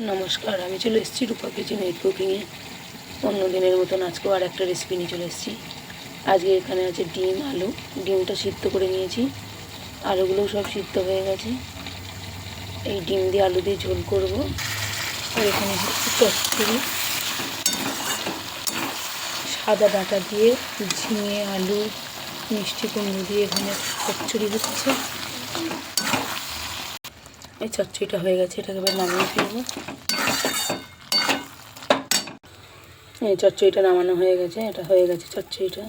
নমস্কার, আমি চলে এসেছি রূপা কিচেন উইথ কুকিংয়ে। অন্য দিনের মতন আজকেও আর একটা রেসিপি নিয়ে চলে এসেছি। আজকে এখানে আছে ডিম, আলু। ডিমটা সিদ্ধ করে নিয়েছি, আলুগুলোও সব সিদ্ধ হয়ে গেছে। এই ডিম দিয়ে আলু দিয়ে ঝোল করব। আর এখানে চচ্চড়ি, সাদা ডাঁটা দিয়ে ঝিঙে, আলু, মিষ্টি কুমড়ো দিয়ে এখানে চচ্চড়ি হচ্ছে। এই চচ্চড়িটা হয়ে গেছে, এটাকে এবার নামিয়ে ফেলবো। এই চচ্চড়িটা নামানো হয়ে গেছে, এটা হয়ে গেছে চচ্চড়িটা।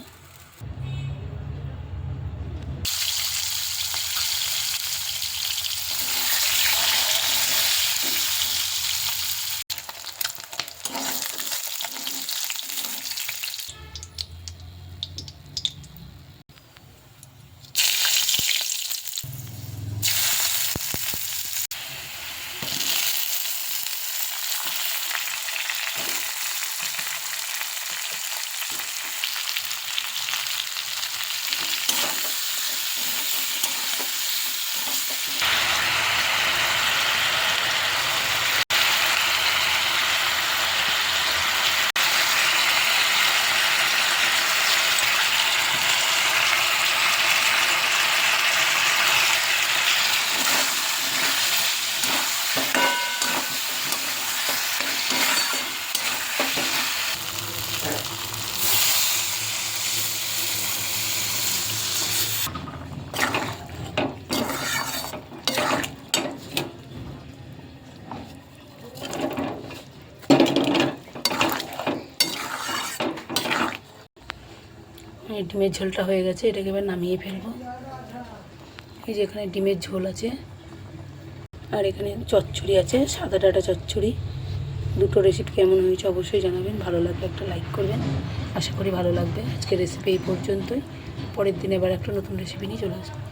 ডিমের ঝোলটা হয়ে গেছে, এটাকে এবার নামিয়ে ফেলবো। এই যে এখানে ডিমের ঝোল আছে, আর এখানে চচ্চড়ি আছে, সাদা ডাঁটা চচ্চড়ি। দুটো রেসিপি কেমন হয়েছে অবশ্যই জানাবেন। ভালো লাগলে একটা লাইক করবেন, আশা করি ভালো লাগবে। আজকের রেসিপি এই পর্যন্তই। পরের দিন এবার একটা নতুন রেসিপি নিয়ে চলে আসবো।